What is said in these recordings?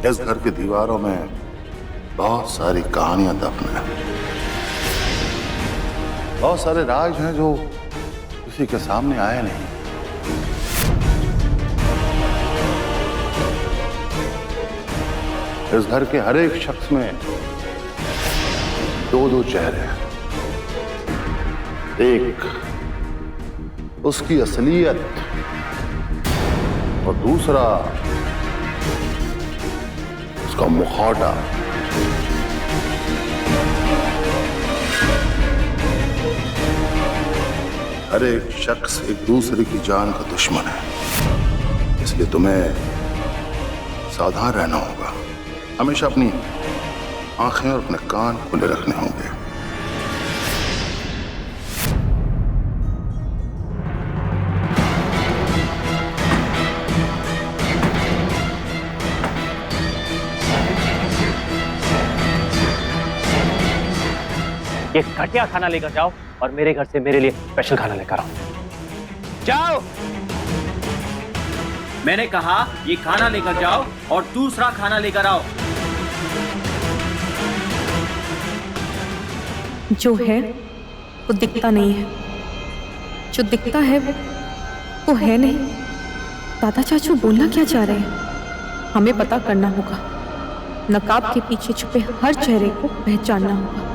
इस घर की दीवारों में बहुत सारी कहानियां दफन है, बहुत सारे राज हैं जो किसी के सामने आए नहीं। इस घर के हर एक शख्स में दो दो चेहरे हैं। एक उसकी असलियत और दूसरा उसका मुखौटा। हर एक शख्स एक दूसरे की जान का दुश्मन है, इसलिए तुम्हें सावधान रहना होगा। हमेशा अपनी आंखें और अपने कान खुले रखने होंगे। ये घटिया खाना लेकर जाओ और मेरे घर से मेरे लिए स्पेशल खाना लेकर आओ। जाओ, मैंने कहा ये खाना लेकर जाओ और दूसरा खाना लेकर आओ। जो है वो दिखता नहीं है, जो दिखता है वो है नहीं। दादा चाचू बोलना क्या चाह रहे हैं? हमें पता करना होगा। नकाब के पीछे छुपे हर चेहरे को पहचानना होगा।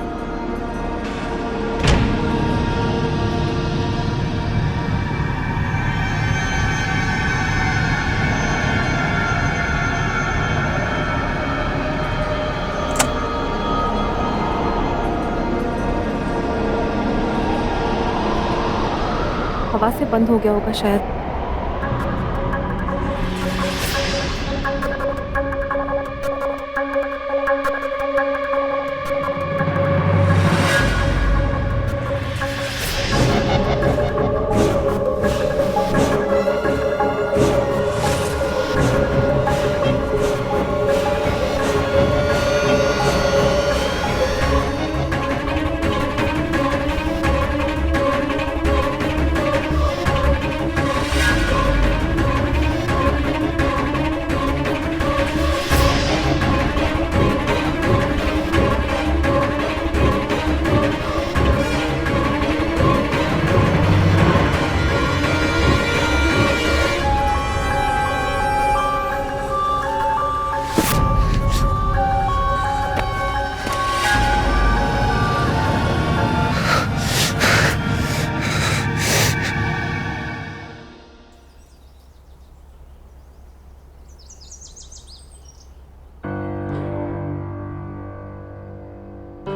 हवा से बंद हो गया होगा शायद।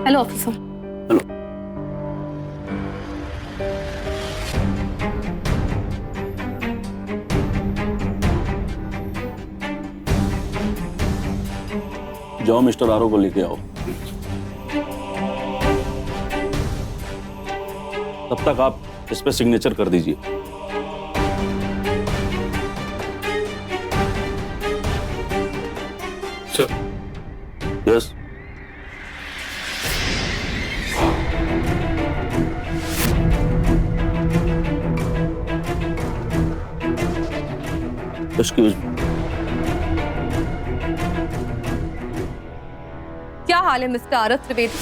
Hello officer. हेलो। जाओ मिस्टर आरो को लेके आओ। तब तक आप इस पे सिग्नेचर कर दीजिए। सर। यस। Excuse me. क्या हाल है मिस्टर आरव त्रिवेदी?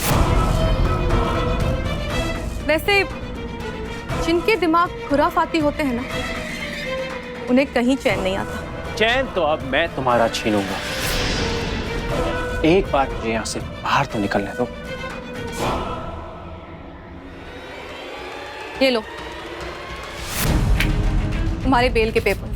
वैसे जिनके दिमाग खुराफाती होते हैं ना, उन्हें कहीं चैन नहीं आता। चैन तो अब मैं तुम्हारा छीनूंगा। एक बार मुझे यहां से बाहर तो निकलने दो। ये लो तुम्हारे बेल के पेपर्स।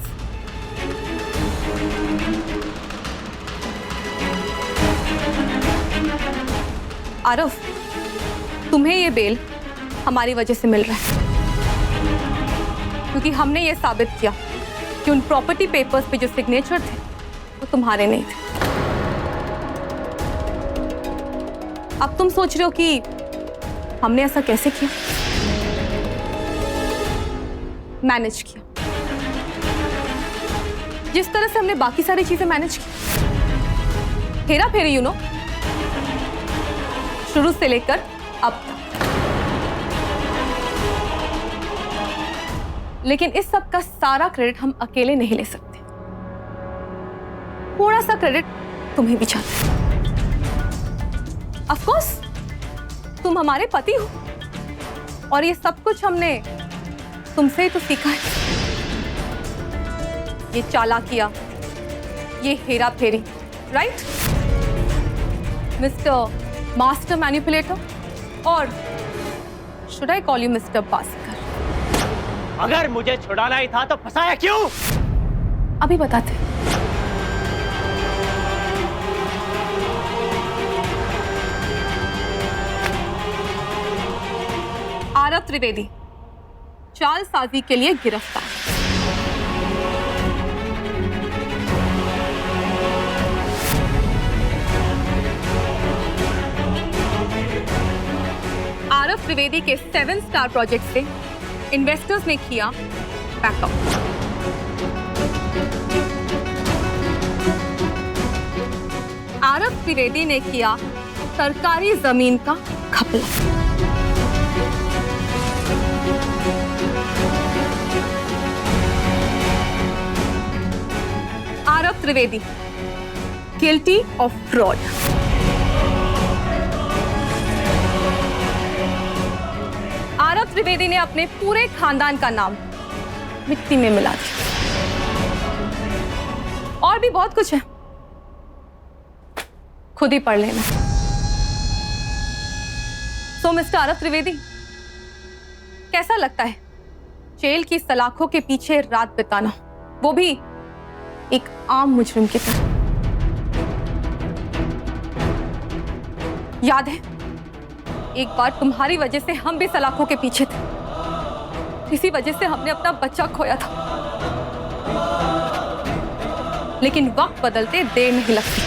आरव, तुम्हें ये बेल हमारी वजह से मिल रहा है, क्योंकि हमने ये साबित किया कि उन प्रॉपर्टी पेपर्स पे जो सिग्नेचर थे वो तुम्हारे नहीं थे। अब तुम सोच रहे हो कि हमने ऐसा कैसे किया? मैनेज किया, जिस तरह से हमने बाकी सारी चीजें मैनेज की। हेरा फेरी, यू नो, शुरू से लेकर अब तक। लेकिन इस सब का सारा क्रेडिट हम अकेले नहीं ले सकते। थोड़ा सा क्रेडिट तुम्हें भी चाहते हैं। ऑफ कोर्स तुम हमारे पति हो और ये सब कुछ हमने तुमसे ही तो सीखा है। ये चालाकियां, ये हेरा फेरी, राइट मिस्टर मास्टर मैनिपुलेटर, और should I call you mister बासीकर? अगर मुझे छुड़ाना ही था तो फंसाया क्यों? अभी बताते। आरव त्रिवेदी चालसाजी के लिए गिरफ्तार। आरव त्रिवेदी के 7 स्टार प्रोजेक्ट से इन्वेस्टर्स ने किया बैकआउट। आरव त्रिवेदी ने किया सरकारी जमीन का घपला। Aarav Trivedi guilty of fraud. Aarav Trivedi ने अपने पूरे खानदान का नाम मिट्टी में मिला दिया। और भी बहुत कुछ है, खुद ही पढ़ लेना। तो मिस्टर आरव त्रिवेदी, कैसा लगता है जेल की सलाखों के पीछे रात बिताना, वो भी एक आम मुजरिम की तरह? याद है एक बार तुम्हारी वजह से हम भी सलाखों के पीछे थे, इसी वजह से हमने अपना बच्चा खोया था। लेकिन वक्त बदलते देर नहीं लगती।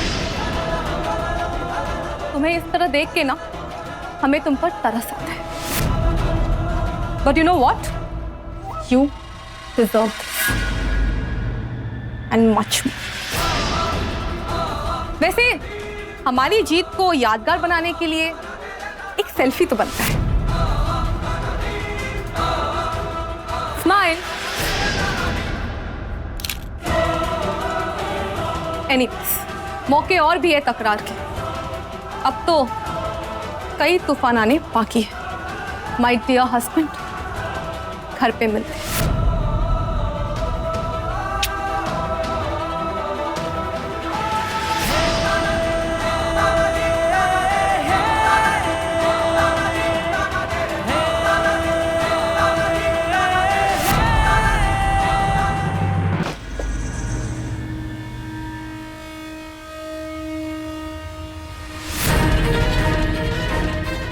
तुम्हें इस तरह देख के ना हमें तुम पर तरस आता है। But you know what, you deserve this and much more. वैसे हमारी जीत को यादगार बनाने के लिए एक सेल्फी तो बनता है। स्माइल। एनीवेज, मौके और भी है तकरार के। अब तो कई तूफान आने बाकी है। माय डियर हस्बैंड, घर पे मिलते हैं।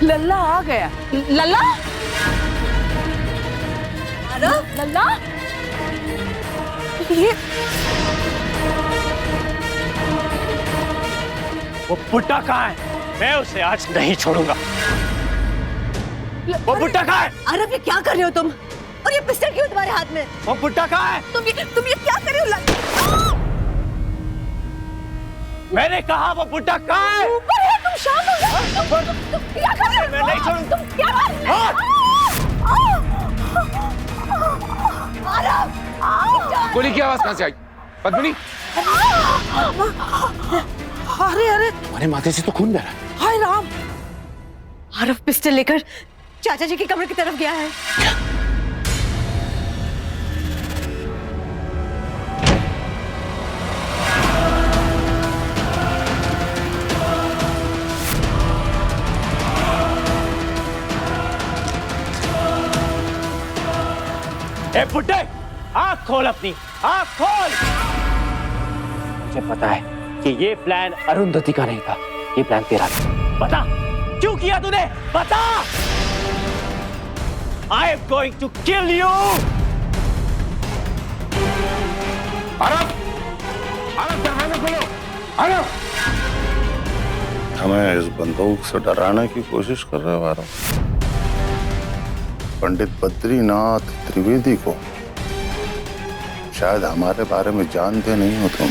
लल्ला आ गया। लल्ला? लल्ला? ये वो बुड्ढा कहाँ है? मैं उसे आज नहीं छोड़ूंगा। वो बुड्ढा कहाँ है? अरब, ये क्या कर रहे हो तुम? और ये पिस्टल क्यों तुम्हारे हाथ में? वो बुड्ढा कहाँ है? तुम ये क्या कर रहे हो? मैंने कहा वो बुड्ढा कहाँ है? ऊपर है, तुम शांत हो जाओ। तुम क्या कर रहे हो? मैं नहीं छोड़ूंगा। तुम क्या कर रहे हो? गोली की आवाज कहां से आई? पद्मिनी, अरे अरे, तुम्हारे माथे से तो खून बह रहा है। हाय राम! आरव पिस्टल लेकर चाचा जी के कमरे की तरफ गया है। ए बुड्ढे, आँख खोल अपनी, आँख खोल। मुझे पता है कि ये प्लान अरुंधति का नहीं था, ये प्लान तेरा था। बता क्यों किया तूने? बता। I am going to kill you. Aarav, Aarav, दरवाजा खोलो। आरव, हमें इस बंदूक से डराने की कोशिश कर रहे हो आरव? पंडित बद्रीनाथ त्रिवेदी को शायद हमारे बारे में जानते नहीं हो तुम।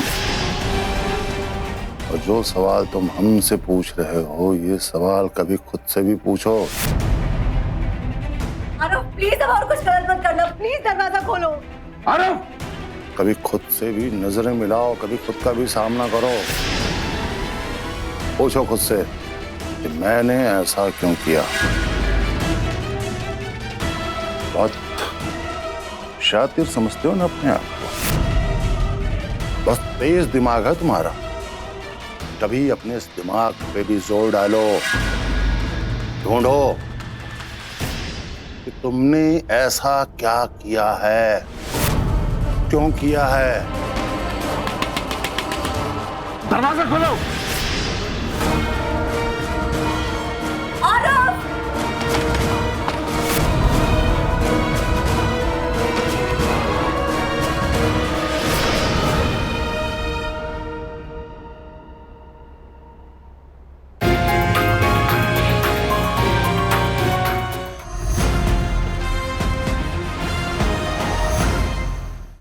और जो सवाल तुम हमसे पूछ रहे हो, ये सवाल कभी खुद से भी पूछो। आरव, प्लीज अब और कुछ गलत मत करना। प्लीज दरवाजा खोलो। आरव, कभी खुद से भी नजरें मिलाओ, कभी खुद का भी सामना करो। पूछो खुद से कि मैंने ऐसा क्यों किया। बहुत शातिर समझते हो ना अपने आप को, बस तेज दिमाग है तुम्हारा। कभी अपने इस दिमाग पे भी जोर डालो, ढूंढो कि तुमने ऐसा क्या किया है, क्यों किया है। दरवाजा खोलो।